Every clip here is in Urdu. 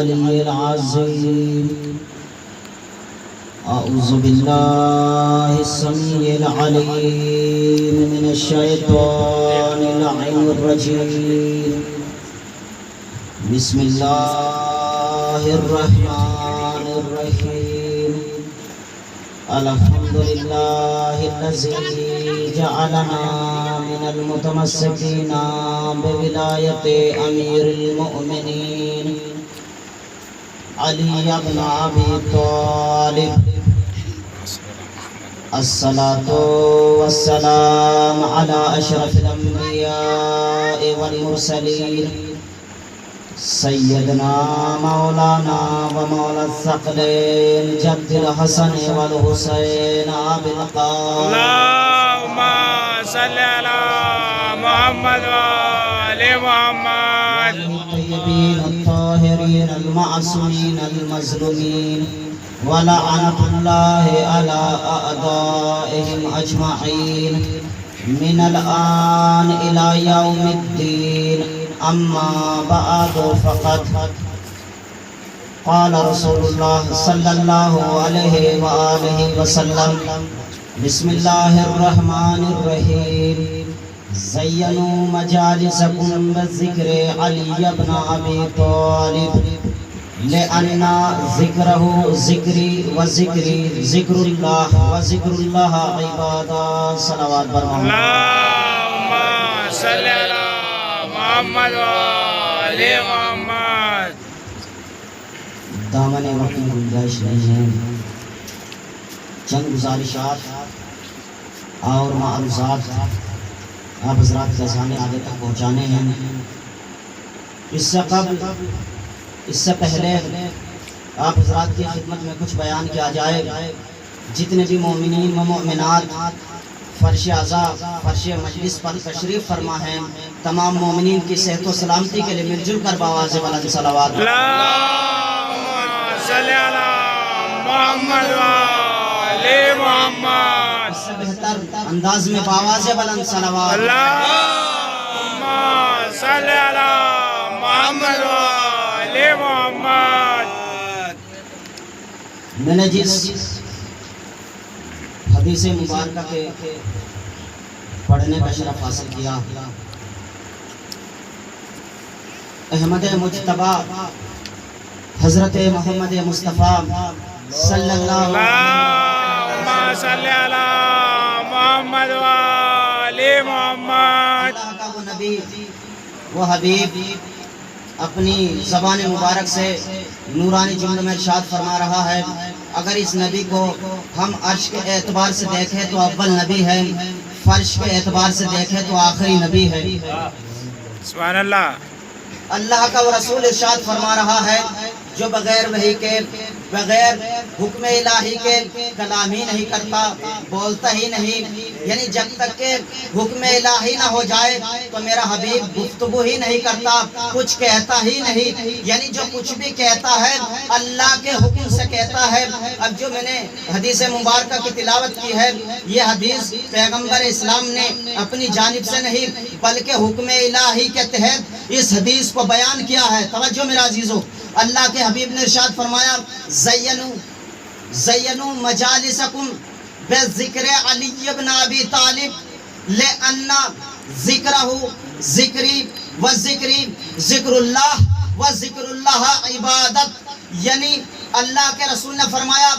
العلی العظیم اعوذ باللہ السمیع العلیم من الشیطان اللعین الرجیم بسم اللہ الرحمن الرحیم الحمدللہ الذی جعلنا من المتمسکین بولایت امیر المؤمنین علی ابن ابی طالب الصلاة والسلام على اشرف الانبیاء والمرسلین سیدنا مولانا و مولا الثقلین جد الحسن والحسین ابی القاسم اللهم صل على محمد وآل محمد الطیبین الطاہرین المعصومین المظلومین ولعنة الله على أعدائهم أجمعين من الآن إلى يوم الدين أما بعد فقد قال رسول الله صلى الله عليه وآله وسلم بسم الله الرحمن الرحيم زينوا مجالسكم بالذكر علي بن أبي طالب لأن ذكره ذكري وذكري ذكر الله وذكر الله عبادة صلوات برمهم اللهم صل على محمد وآل محمد دامن وقت میں گنجائش نہیں ہے، چند گزارشات اور معروضات آپ حضرات کے سامنے آگے تک پہنچانے ہیں۔ اس سے پہلے آپ حضرات کی خدمت میں کچھ بیان کیا جائے۔ جتنے بھی مومنین و مومنات فرش عزا فرش مجلس پر تشریف فرما ہیں، تمام مومنین کی صحت و سلامتی کے لیے مل جل کر باواز بلند صلوات اللهم صل على محمد وآل محمد اس سے بہتر انداز میں باواز بلند صلوات اللهم صل على محمد وآل محمد میں نے جس حدیث مبارکہ کے پڑھنے کا شرف حاصل کیا، احمد مجتبیٰ حضرت محمد مصطفیٰ صلی اللہ اللهم صل على محمد وآل محمد اللہ کا وہ نبی وہ حبیب اپنی زبان مبارک سے نورانی جملوں میں ارشاد فرما رہا ہے، اگر اس نبی کو ہم عرش کے اعتبار سے دیکھیں تو اول نبی ہے، فرش کے اعتبار سے دیکھیں تو آخری نبی ہے۔ سبحان اللہ۔ اللہ کا وہ رسول ارشاد فرما رہا ہے جو بغیر وحی کے بغیر حکم الہی کے کلام ہی نہیں کرتا، بولتا ہی نہیں، یعنی جب تک کہ حکم الہی نہ ہو جائے تو میرا حبیب گفتگو ہی نہیں کرتا، کچھ کہتا ہی نہیں، یعنی جو کچھ بھی کہتا ہے اللہ کے حکم سے کہتا ہے۔ اب جو میں نے حدیث مبارکہ کی تلاوت کی ہے، یہ حدیث پیغمبر اسلام نے اپنی جانب سے نہیں بلکہ حکم الہی کے تحت اس حدیث کو بیان کیا ہے۔ توجہ میرا عزیزو، اللہ کے حبیب نے ارشاد فرمایا زینوا مجالسکم بذکر علی بن ابی طالب لأن ذکرہ ذکری وذکری ذکر اللہ وذکر اللہ عبادت، یعنی اللہ کے رسول نے فرمایا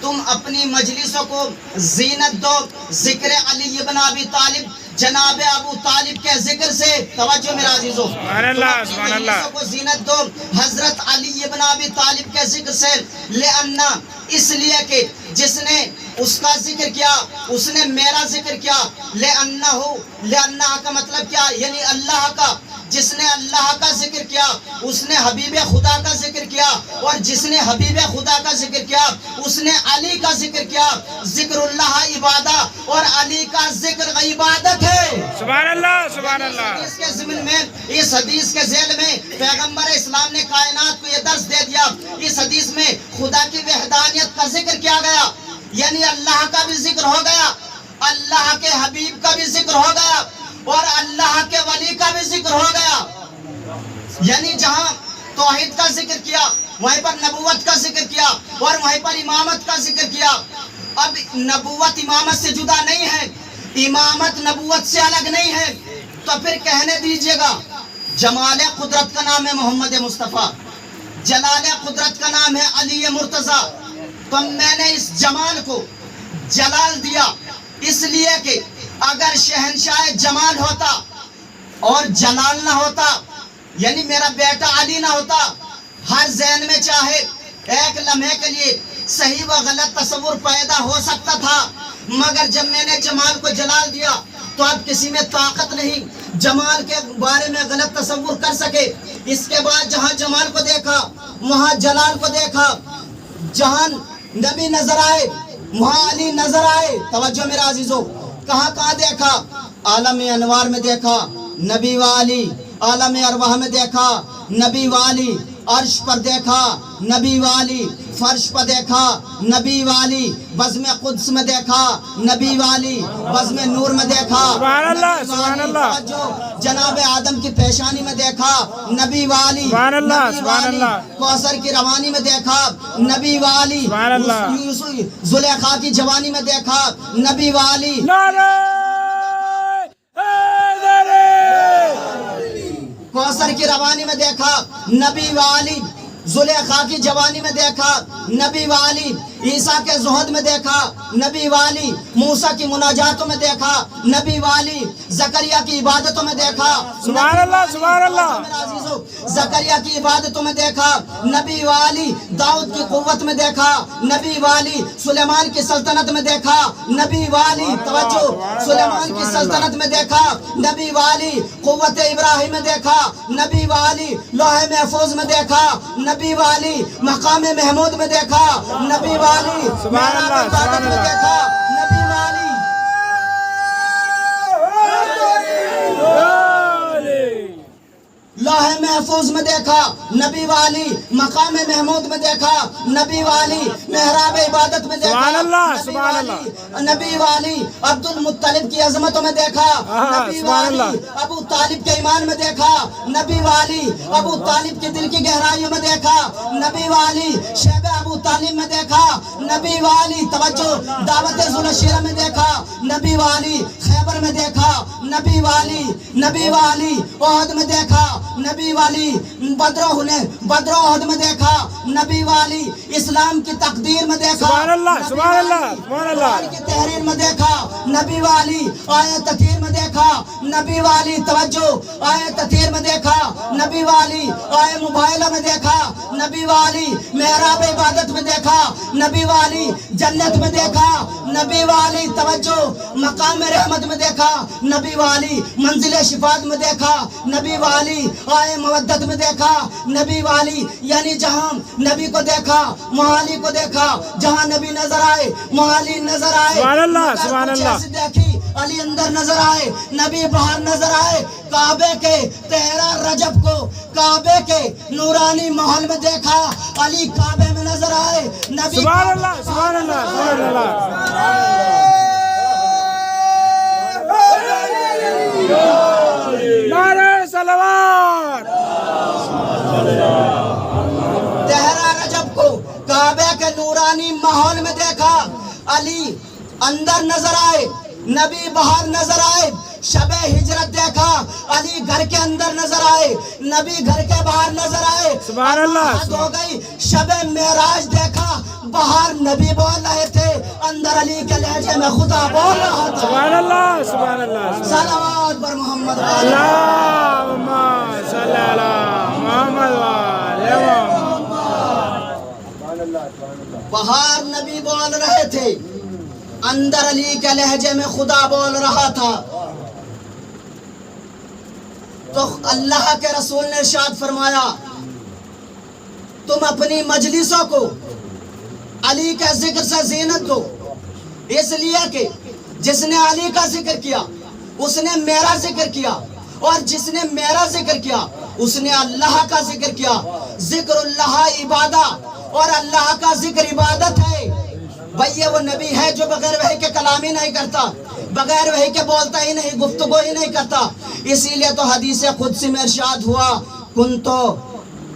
تم اپنی مجلسوں کو زینت دو ذکر علی بن ابی طالب، جناب ابو طالب کے ذکر سے۔ توجہ میرا عزیزو، سبحان اللہ سبحان اللہ۔ مجلسوں کو زینت دو حضرت علی بن ابی طالب کے ذکر سے، لأن اس لیے کہ جس نے اس کا ذکر کیا اس نے میرا ذکر کیا، لأنہ کا مطلب کیا، یعنی اللہ کا، جس نے اللہ کا ذکر کیا اس نے حبیب خدا کا ذکر کیا، اور جس نے حبیب خدا کا ذکر کیا اس نے علی کا ذکر کیا۔ ذکر اللہ عبادت اور علی کا ذکر عبادت ہے۔ سبحان اللہ سبحان اللہ۔ اس کے ضمن میں اس حدیث کے ذیل میں پیغمبر اسلام نے کائنات کو یہ درس دے دیا، اس حدیث میں خدا کی وحدانیت کا ذکر کیا گیا، یعنی اللہ کا بھی ذکر ہو گیا، اللہ کے حبیب کا بھی ذکر ہو گیا، اور اللہ کے ولی کا بھی ذکر ہو گیا۔ یعنی جہاں توحید کا ذکر کیا، وہیں پر نبوت کا ذکر کیا اور وہیں پر امامت کا ذکر کیا۔ اب نبوت امامت سے جدا نہیں ہے، امامت نبوت سے الگ نہیں ہے، تو پھر کہنے دیجئے گا جمال قدرت کا نام ہے محمد مصطفیٰ، جلال قدرت کا نام ہے علی مرتضیٰ۔ تو میں نے اس جمال کو جلال دیا اس لیے کہ اگر شہنشاہ جمال ہوتا اور جلال نہ ہوتا، یعنی میرا بیٹا علی نہ ہوتا، ہر ذہن میں چاہے ایک لمحے کے لیے صحیح و غلط تصور پیدا ہو سکتا تھا، مگر جب میں نے جمال کو جلال دیا تو اب کسی میں طاقت نہیں جمال کے بارے میں غلط تصور کر سکے۔ اس کے بعد جہاں جمال کو دیکھا وہاں جلال کو دیکھا، جہاں نبی نظر آئے وہاں علی نظر آئے۔ توجہ میرے عزیزو، کہاں کہاں دیکھا؟ عالم انوار میں دیکھا نبی والی، عالم ارواح میں دیکھا نبی والی، عرش پر دیکھا نبی والی، فرش پر دیکھا نبی والی، بزم قدس میں دیکھا نبی والی، بزم نور میں دیکھا سبحان اللہ، سبحان اللہ، جو جناب آدم کی پیشانی میں دیکھا نبی والی، سبحان اللہ، نبی سبحان والی، اللہ، کوثر کی روانی میں دیکھا نبی والی، سبحان اللہ، زلیخا کی جوانی میں دیکھا نبی والی، نعرہ حیدری، کوثر کی روانی میں دیکھا نبی والی، زلیخا کی جوانی میں دیکھا نبی والی، عیسیٰ کے زہد میں دیکھا نبی والی، موسیٰ کی مناجاتوں میں دیکھا نبی والی، زکریا کی عبادتوں میں دیکھا سبحان اللہ، سبحان اللہ، زکریا کی عبادتوں میں دیکھا نبی والی، داؤد کی قوت میں دیکھا نبی والی، سلیمان کی سلطنت میں دیکھا نبی والی، توجہ، سلیمان کی سلطنت میں دیکھا نبی والی، قوت ابراہیم میں دیکھا نبی والی، لوح محفوظ میں دیکھا نبی والی، مقام محمود میں دیکھا نبی والی، سبحان اللہ، محراب عبادت میں دیکھا نبی والی، لوح محفوظ میں دیکھا نبی والی، مقام محمود میں دیکھا نبی والی، محراب عبادت میں دیکھا سبحان اللہ، نبی سبحان والی، نبی والی، عبد المطلب کی عظمتوں میں دیکھا نبی سبحان والی، اللہ، ابو طالب کے ایمان میں دیکھا نبی والی، ابو طالب کے دل کی گہرائیوں میں دیکھا نبی والی، شیب ابو طالب میں دیکھا نبی والی، توجہ، دعوت ذوالشیرہ میں دیکھا نبی والی، خیبر میں دیکھا نبی والی، نبی والی، احد میں دیکھا نبی والی، بدر احد میں دیکھا نبی والی، اسلام کی تقدیر میں دیکھا سبحان اللہ، نبی سبحان اللہ، والی، سبحان اللہ، قرآن کی تحریر میں دیکھا نبی والی، آیت تطہیر میں دیکھا نبی والی، توجہ، آیت تطہیر میں دیکھا نبی والی، آیت مباہلہ میں دیکھا نبی والی، محراب عبادت میں دیکھا نبی والی، جنت میں دیکھا نبی والی، توجہ، مقام رحمت میں دیکھا نبی والی، منزل شفاعت میں دیکھا نبی والی، آئے مودت میں دیکھا نبی والی، یعنی جہاں نبی کو دیکھا محالی کو دیکھا، جہاں نبی نظر آئے محالی نظر آئے، سبحان اللہ، سبحان اللہ، دیکھی علی اندر نظر آئے، نبی باہر نظر آئے، کعبے کے 13 رجب کو کعبے کے نورانی محل میں دیکھا، علی کعبے میں نظر آئے، نبی سبحان اللہ، سبحان اللہ، سبحان اللہ، نعرہ صلوات، 13 رجب کو کعبے کے نورانی ماحول میں دیکھا، علی اندر نظر آئے، نبی باہر نظر آئے، شب ہجرت دیکھا، علی گھر کے اندر نظر آئے، نبی گھر کے باہر نظر آئے، سبحان اللہ، حد ہو گئی، شب معراج دیکھا، باہر نبی بول رہے تھے، اندر علی کے لہجے میں خدا بول رہا تھا، سبحان اللہ، سبحان اللہ، صلوات بر محمد اللہم صلی علی محمد وآل محمد، باہر نبی بول رہے تھے، اندر علی کے لہجے میں خدا بول رہا تھا۔ تو اللہ کے رسول نے ارشاد فرمایا تم اپنی مجلسوں کو علی کے ذکر سے زینت دو، اس لیے کہ جس نے علی کا ذکر کیا اس نے میرا ذکر کیا، اور جس نے میرا ذکر کیا اس نے اللہ کا ذکر کیا۔ ذکر اللہ عبادہ، اور اللہ کا ذکر عبادت ہے۔ بھئی یہ وہ نبی ہے جو بغیر وحی کے کلام ہی نہیں کرتا، بغیر وحی کے بولتا ہی نہیں، گفتگو ہی نہیں کرتا۔ اسی لیے تو حدیث قدسی میں ارشاد ہوا کنتو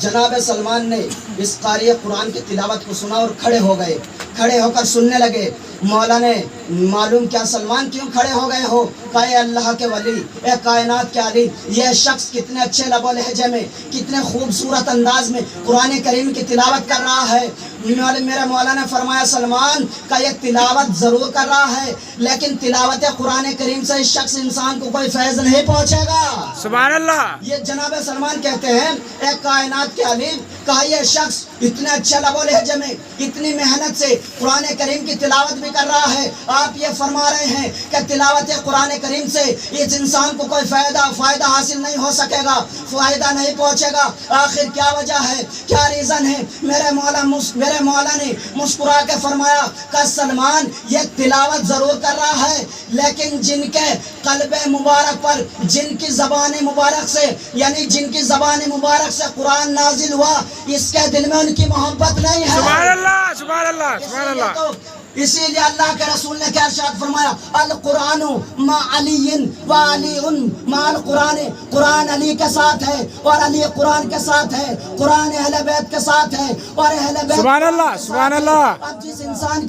جناب سلمان نے اس قاری قرآن کی تلاوت کو سنا اور کھڑے ہو گئے، کھڑے ہو کر سننے لگے۔ مولا نے معلوم کیا سلمان کیوں کھڑے ہو گئے ہو؟ کہا اے اللہ کے ولی، اے کائنات کے علی، یہ شخص کتنے اچھے لب و لہجے میں، کتنے خوبصورت انداز میں قرآن کریم کی تلاوت کر رہا ہے۔ میرے مولا نے فرمایا سلمان کا یہ تلاوت ضرور کر رہا ہے، لیکن تلاوت قرآن کریم سے اس شخص انسان کو کوئی فیض نہیں پہنچے گا۔ سبحان اللہ۔ یہ جناب سلمان کہتے ہیں اے کائنات کے علی، کہا یہ شخص اتنے اچھے لب و لہجے میں اتنی محنت سے قرآن کریم کی تلاوت بھی کر رہا ہے، آپ یہ فرما رہے ہیں کہ تلاوت قرآن کریم سے اس انسان کو کوئی فائدہ حاصل نہیں ہو سکے گا، فائدہ نہیں پہنچے گا۔ آخر کیا وجہ ہے، کیا ریزن ہے؟ میرے مولا نے مسکرا کے فرمایا کہ سلمان یہ تلاوت ضرور کر رہا ہے، لیکن جن کے قلب مبارک پر، جن کی زبان مبارک سے، یعنی جن کی زبان مبارک سے قرآن نازل ہوا، اس کے دل میں ان کی محبت نہیں ہے۔ سبحان اللہ، سبحان اللہ، سبحان اللہ۔ اسی لیے اللہ کے رسول نے کیا ارشاد فرمایا، القرآن مع علی و علی مع القرآن، قرآن علی کے ساتھ ہے اور علی قرآن کے ساتھ ہے، قرآن اہل بیت کے ساتھ ہے اور اہل بیت۔ سبحان اللہ، سبحان اللہ۔ اب جس انسان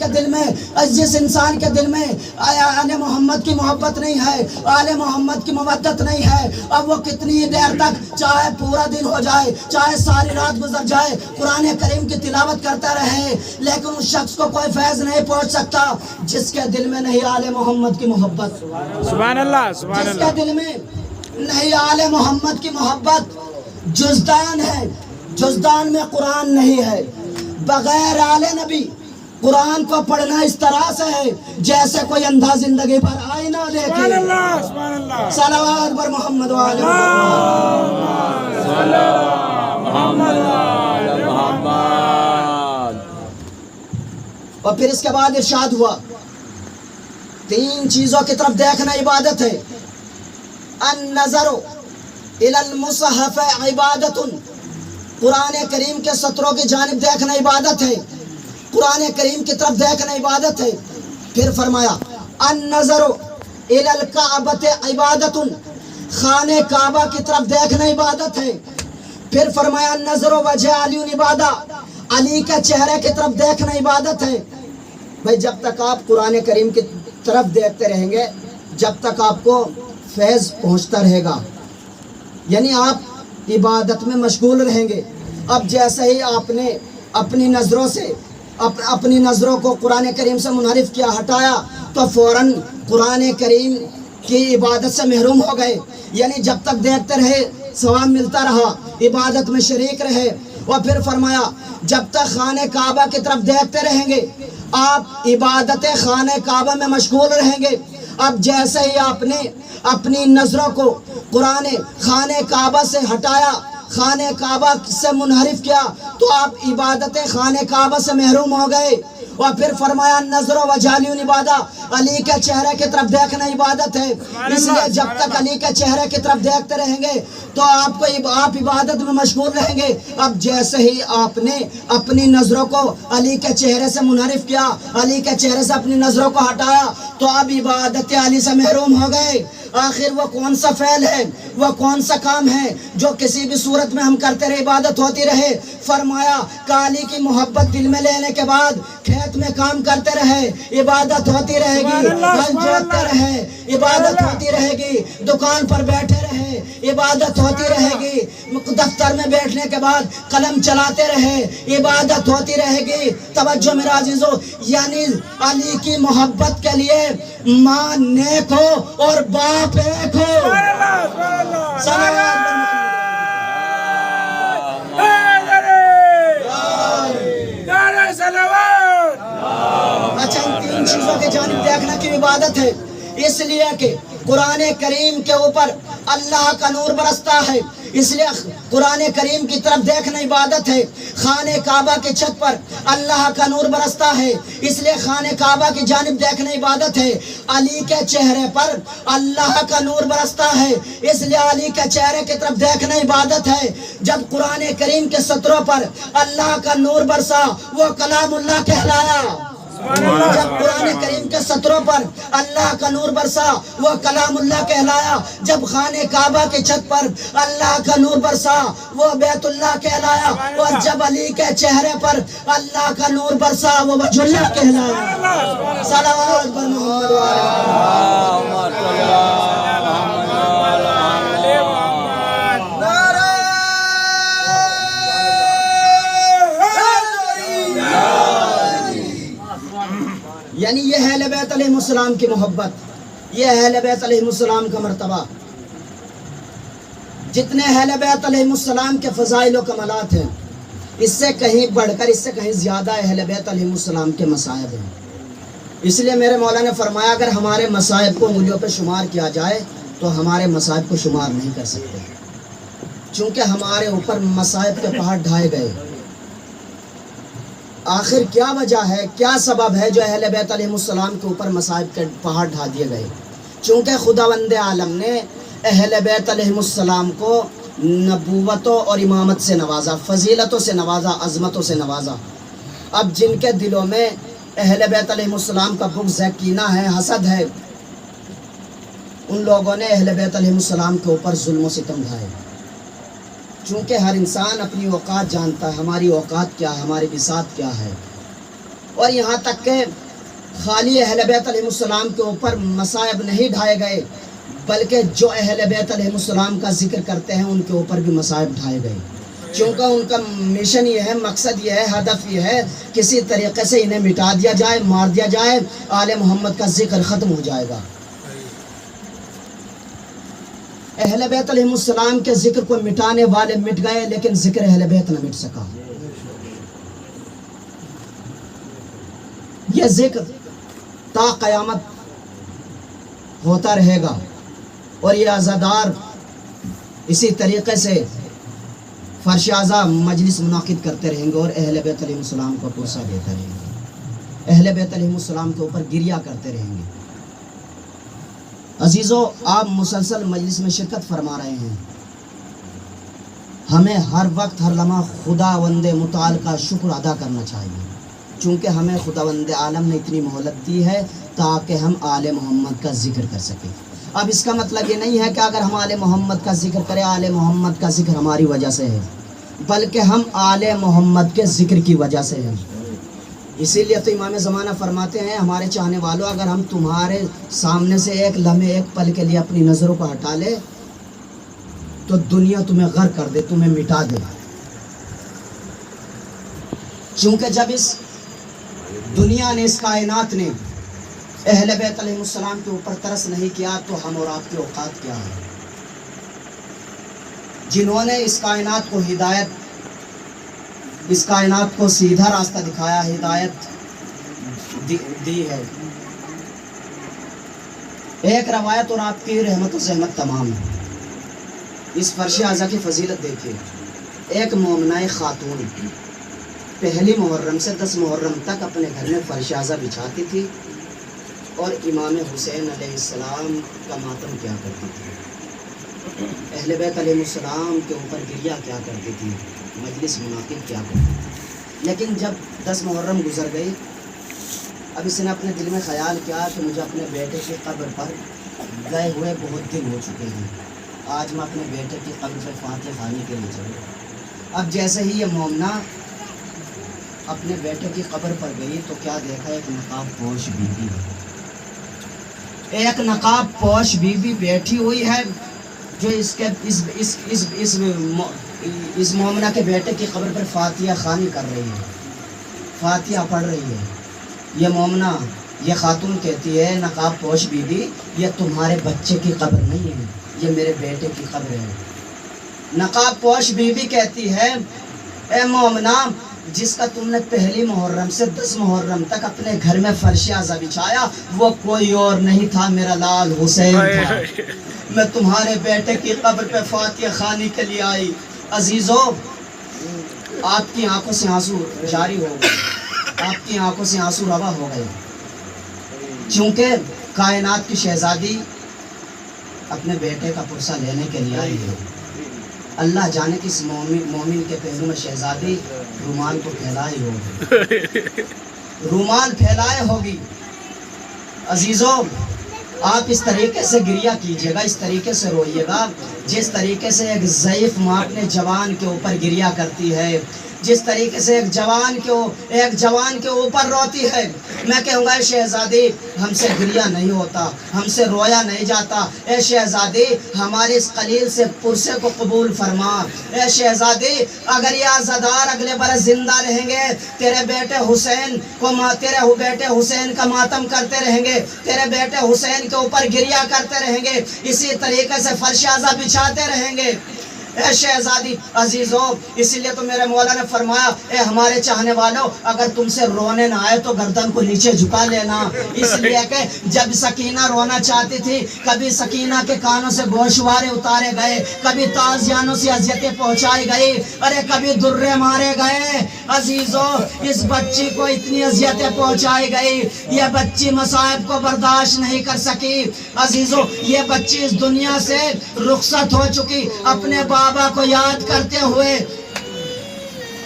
کے دل میں آل محمد کی محبت نہیں ہے، آل محمد کی مودت نہیں ہے، اب وہ کتنی دیر تک، چاہے پورا دن ہو جائے، چاہے ساری رات گزر جائے، قرآن کریم کی تلاوت کرتا رہے، لیکن اس شخص کو کوئی فیض نہیں پہنچ سکتا جس کے دل میں نہیں آل محمد کی محبت۔ سبحان اللہ، سبحان جس اللہ۔ کے دل میں نہیں آل محمد کی محبت، جزدان ہے، جزدان میں قرآن نہیں ہے۔ بغیر آل نبی قرآن کو پڑھنا اس طرح سے ہے جیسے کوئی اندھا زندگی پر آئینہ دیکھے۔ سبحان اللہ، سبحان اللہ۔ صلوات بر محمد و آل محمد۔ اور پھر اس کے بعد ارشاد ہوا، تین چیزوں کی طرف دیکھنا عبادت ہے۔ النظر الی المصحف عبادت، قرآن کریم کے سطروں کی جانب دیکھنا عبادت ہے، قرآن کریم کی طرف دیکھنا عبادت ہے۔ پھر فرمایا النظر الی الکعبۃ عبادت، خانہ کعبہ کی طرف دیکھنا عبادت ہے۔ پھر فرمایا النظر وجہ علی عبادہ، علی کے چہرے کی طرف دیکھنا عبادت ہے۔ بھائی جب تک آپ قرآن کریم کی طرف دیکھتے رہیں گے، جب تک آپ کو فیض پہنچتا رہے گا، یعنی آپ عبادت میں مشغول رہیں گے۔ اب جیسے ہی آپ نے اپنی نظروں کو قرآن کریم سے منحرف کیا، ہٹایا، تو فوراً قرآن کریم کی عبادت سے محروم ہو گئے۔ یعنی جب تک دیکھتے رہے ثواب ملتا رہا، عبادت میں شریک رہے۔ اور پھر فرمایا جب تک خانہ کعبہ کی طرف دیکھتے رہیں گے، آپ عبادت خانہ کعبہ میں مشغول رہیں گے۔ اب جیسے ہی آپ نے اپنی نظروں کو قرآن خانہ کعبہ سے ہٹایا، خانہ کعبہ سے منحرف کیا، تو آپ عبادت خانہ کعبہ سے محروم ہو گئے۔ اور پھر فرمایا نظر و وجالی عبادہ، علی کے چہرے کی طرف دیکھنا عبادت ہے۔ اس لیے جب تک علی کے چہرے کی طرف دیکھتے رہیں گے تو آپ عبادت میں مشغول رہیں گے۔ اب جیسے ہی آپ نے اپنی نظروں کو علی کے چہرے سے منحرف کیا، علی کے چہرے سے اپنی نظروں کو ہٹایا، تو اب عبادت علی سے محروم ہو گئے۔ آخر وہ کون سا فعل ہے، وہ کون سا کام ہے جو کسی بھی صورت میں ہم کرتے رہے عبادت ہوتی رہے؟ فرمایا علی کی محبت دل میں لینے کے بعد کھیت میں کام کرتے رہے، عبادت ہوتی رہے گی، ہل جوتتے رہے، عبادت ہوتی رہے گی، دکان پر بیٹھے رہے، عبادت ہوتی رہے گی، دفتر میں بیٹھنے کے بعد قلم چلاتے رہے، عبادت ہوتی رہے گی۔ توجہ میرا عزیزو، یعنی علی کی محبت کے لیے ماں نیک ہو اور باپ ایک ہو۔ اچھا، ان تین چیزوں کی جانب دیکھنا کی عبادت ہے، اس لیے کہ قرآن کریم کے اوپر اللہ کا نور برستا ہے، اس لیے قرآن کریم کی طرف دیکھنا عبادت ہے۔ خانہ کعبہ کی چھت پر اللہ کا نور برستا ہے، اس لیے خانہ کعبہ کی جانب دیکھنا عبادت ہے۔ علی کے چہرے پر اللہ کا نور برستا ہے، اس لیے علی کے چہرے کی طرف دیکھنا عبادت ہے۔ جب قرآن کریم کے سطروں پر اللہ کا نور برسا، وہ کلام اللہ کہلایا۔ جب قرآن کریم کے سطروں پر اللہ کا نور برسا وہ کلام اللہ کہلایا. جب خانہ کعبہ کی چھت پر اللہ کا نور برسا وہ بیت اللہ کہلایا. اور جب علی کے چہرے پر اللہ کا نور برسا وہ وجہ اللہ کہلایا. صلوات پر محمد و یعنی یہ ہے اہل بیت علیہ السلام کی محبت, یہ ہے اہل بیت علیہ السلام کا مرتبہ. جتنے اہل بیت علیہ السلام کے فضائل و کمالات ہیں اس سے کہیں بڑھ کر اس سے کہیں زیادہ اہل بیت علیہ السلام کے مصائب ہیں. اس لیے میرے مولا نے فرمایا اگر ہمارے مصائب کو انگلیوں پہ شمار کیا جائے تو ہمارے مصائب کو شمار نہیں کر سکتے, چونکہ ہمارے اوپر مصائب کے پہاڑ ڈھائے گئے. آخر کیا وجہ ہے, کیا سبب ہے جو اہل بیت علیہ السلام کے اوپر مصائب کے پہاڑ ڈھا دیے گئے؟ چونکہ خداوند عالم نے اہل بیت علیہ السلام کو نبوتوں اور امامت سے نوازا, فضیلتوں سے نوازا, عظمتوں سے نوازا. اب جن کے دلوں میں اہل بیت علیہ السلام کا بغض ہے, کینہ ہے, حسد ہے, ان لوگوں نے اہل بیت علیہ السلام کے اوپر ظلم و ستم ڈھائے. چونکہ ہر انسان اپنی اوقات جانتا ہے, ہماری اوقات کیا ہے, ہماری بساط کیا ہے. اور یہاں تک کہ خالی اہل بیت علیہ السلام کے اوپر مصائب نہیں ڈھائے گئے بلکہ جو اہل بیت علیہ السلام کا ذکر کرتے ہیں ان کے اوپر بھی مصائب ڈھائے گئے. چونکہ ان کا مشن یہ ہے, مقصد یہ ہے, ہدف یہ ہے کسی طریقے سے انہیں مٹا دیا جائے, مار دیا جائے, آل محمد کا ذکر ختم ہو جائے گا. اہل بیت علیہ السلام کے ذکر کو مٹانے والے مٹ گئے لیکن ذکر اہل بیت نہ مٹ سکا. یہ ذکر تا قیامت ہوتا رہے گا اور یہ عزادار اسی طریقے سے فرش اعضا مجلس منعقد کرتے رہیں گے اور اہل بیت علیہ السلام کو پوسا دیتے رہیں گے, اہل بیت علیہ السلام کے اوپر گریا کرتے رہیں گے. عزیزو, آپ مسلسل مجلس میں شرکت فرما رہے ہیں. ہمیں ہر وقت ہر لمحہ خداوند متعال کا شکر ادا کرنا چاہیے, چونکہ ہمیں خداوند عالم نے اتنی مہلت دی ہے تاکہ ہم آل محمد کا ذکر کر سکیں. اب اس کا مطلب یہ نہیں ہے کہ اگر ہم آل محمد کا ذکر کریں, آل محمد کا ذکر ہماری وجہ سے ہے, بلکہ ہم آل محمد کے ذکر کی وجہ سے ہیں. اسی لیے تو امام زمانہ فرماتے ہیں ہمارے چاہنے والوں, اگر ہم تمہارے سامنے سے ایک لمحے ایک پل کے لیے اپنی نظروں کو ہٹا لے تو دنیا تمہیں غرق کر دے, تمہیں مٹا دے. چونکہ جب اس دنیا نے, اس کائنات نے اہل بیت علیہ السلام کے اوپر ترس نہیں کیا تو ہم اور آپ کی اوقات کیا ہے؟ جنہوں نے اس کائنات کو ہدایت, اس کائنات کو سیدھا راستہ دکھایا, ہدایت دی ہے. ایک روایت اور آپ کی رحمت و زحمت تمام ہے. اس فرش اعضا کی فضیلت دیکھیے. ایک مومنہ خاتون پہلی محرم سے 10 محرم تک اپنے گھر میں فرش اعضا بچھاتی تھی اور امام حسین علیہ السلام کا ماتم کیا کرتی تھی, اہل بیت علیہ السلام کے اوپر گریا کیا کرتی تھی, مجلس منعقد کیا کرتی تھی. لیکن جب 10 محرم گزر گئی, اب اس نے اپنے دل میں خیال کیا کہ مجھے اپنے بیٹے کی قبر پر گئے ہوئے بہت دن ہو چکے ہیں, آج میں اپنے بیٹے کی قبر پر فاتح خوانی کے لیے چلوں. اب جیسے ہی یہ مومنہ اپنے بیٹے کی قبر پر گئی تو کیا دیکھا, ایک نقاب پوش بیوی ہے, ایک نقاب پوش بیوی بیٹھی ہوئی ہے جو اس مومنہ کے بیٹے کی قبر پر فاتحہ خوانی کر رہی ہے, فاتحہ پڑھ رہی ہے. یہ مومنہ, یہ خاتون کہتی ہے نقاب پوش بیوی, یہ تمہارے بچے کی قبر نہیں ہے, یہ میرے بیٹے کی قبر ہے. نقاب پوش بیوی کہتی ہے اے مومنہ, جس کا تم نے پہلی محرم سے 10 محرم تک اپنے گھر میں فرش اعضا بچھایا وہ کوئی اور نہیں تھا, میرا لال حسین تھا. میں تمہارے بیٹے کی قبر پہ فاتحہ خوانی کے لیے آئی. عزیزو, آپ کی آنکھوں سے آنسو جاری ہو گئے, آپ کی آنکھوں سے آنسو روا ہو گئے, چونکہ کائنات کی شہزادی اپنے بیٹے کا پرسہ لینے کے لیے آئی ہے. اللہ جانے کس مومن کے پہلو میں شہزادی رومان کو پھیلائی ہو. رومال پھیلائے ہوگی. عزیزوں آپ اس طریقے سے گریہ کیجیے گا, اس طریقے سے روئیے گا جس طریقے سے ایک ضعیف ماں اپنے جوان کے اوپر گریہ کرتی ہے, جس طریقے سے ایک جوان کے اوپر روتی ہے. میں کہوں گا اے شہزادی ہم سے گریہ نہیں ہوتا, ہم سے رویا نہیں جاتا. اے شہزادی ہمارے اس قلیل سے پرسے کو قبول فرما. اے شہزادی اگر یہ عزادار اگلے برس زندہ رہیں گے تیرے بیٹے حسین کا ماتم کرتے رہیں گے, تیرے بیٹے حسین کے اوپر گریہ کرتے رہیں گے, اسی طریقے سے فرش عزا بچھاتے رہیں گے. اے شہزادی عزیزوں اسی لیے تو میرے مولا نے فرمایا اے ہمارے چاہنے والوں اگر تم سے رونے نہ آئے تو گردن کو نیچے جھکا لینا. اس لیے کہ جب سکینہ رونا چاہتی تھی کبھی سکینہ کے کانوں سے گوشوارے اتارے گئے, کبھی تازیانوں سے اذیتیں پہنچائی گئی, ارے کبھی درے مارے گئے. عزیزوں اس بچی کو اتنی اذیتیں پہنچائی گئی, یہ بچی مصائب کو برداشت نہیں کر سکی. عزیزوں یہ بچی اس دنیا سے رخصت ہو چکی, اپنے بابا کو یاد کرتے ہوئے.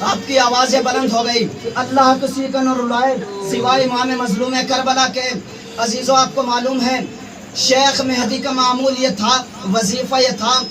آپ کی آوازیں بلند ہو گئی. اللہ کسی کا نہ رلائے سوائے امام مظلوم کربلا کے. عزیزوں آپ کو معلوم ہے شیخ مہدی کا معمول یہ تھا, وظیفہ یہ تھا,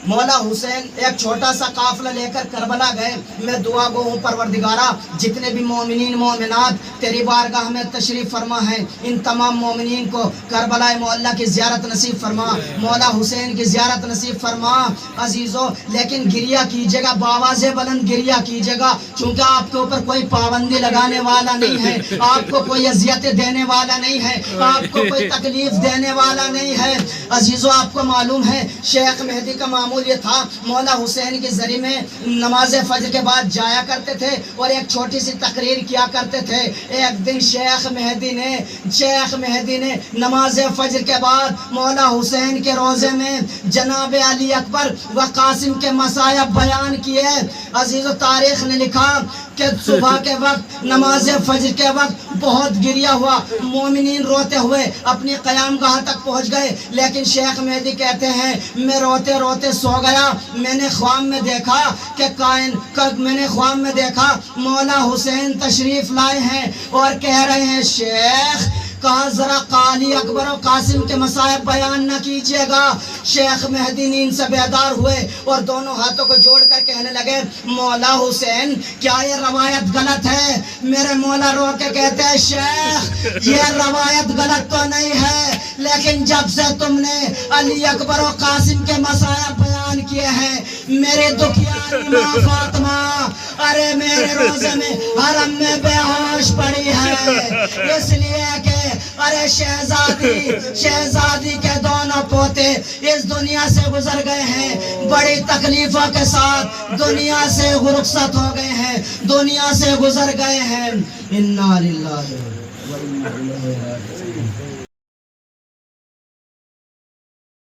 مولا حسین ایک چھوٹا سا قافلہ لے کر کربلا گئے. میں دعا گو ہوں پروردگارہ جتنے بھی مومنین مومنات تیری بارگاہ میں تشریف فرما ہیں ان تمام مومنین کو کربلا معلیٰ کی زیارت نصیب فرما, مولا حسین کی زیارت نصیب فرما. عزیزوں لیکن گریہ کیجیے گا, بآواز بلند گریہ کیجیے گا, چونکہ آپ کے اوپر کوئی پابندی لگانے والا نہیں ہے, آپ کو کوئی اذیتیں دینے والا نہیں ہے, آپ کو کوئی تکلیف دینے والا نہیں ہے. عزیزوں آپ کو معلوم ہے شیخ مہدی کا معمول یہ تھا مولا حسین کے ذریعے میں نماز فجر کے بعد جایا کرتے تھے اور ایک چھوٹی سی تقریر کیا کرتے تھے. ایک دن شیخ مہدی نے نماز فجر کے بعد مولا حسین کے روزے میں جناب علی اکبر و قاسم کے مصائب بیان کیے. عزیز و تاریخ نے لکھا کہ صبح کے وقت نماز فجر کے وقت بہت گریہ ہوا, مومنین روتے ہوئے اپنی قیام گاہ تک پہنچ گئے, لیکن شیخ مہدی کہتے ہیں میں روتے روتے سو گیا. میں نے خواب میں دیکھا مولا حسین تشریف لائے ہیں اور کہہ رہے ہیں شیخ کہا ذرا قالی اکبر و قاسم کے مصائب بیان نہ کیجیے گا. شیخ مہدی نیند سے بیدار ہوئے اور دونوں ہاتھوں کو جوڑ کر کہنے لگے مولا حسین کیا یہ روایت غلط ہے؟ میرے مولا رو کے کہتے ہیں شیخ یہ روایت غلط تو نہیں ہے, لیکن جب سے تم نے علی اکبر و قاسم کے مصائب بیان کیے ہیں میرے دکھیاری ماں فاطمہ ارے میرے روزے میں حرم میں بے ہوش پڑی ہے, اس لیے کہ ارے شہزادی کے دونوں پوتے اس دنیا سے گزر گئے ہیں, بڑی تکلیفوں کے ساتھ دنیا سے رخصت ہو گئے ہیں, دنیا سے گزر گئے ہیں. انا للہ و انا الیہ راجعون.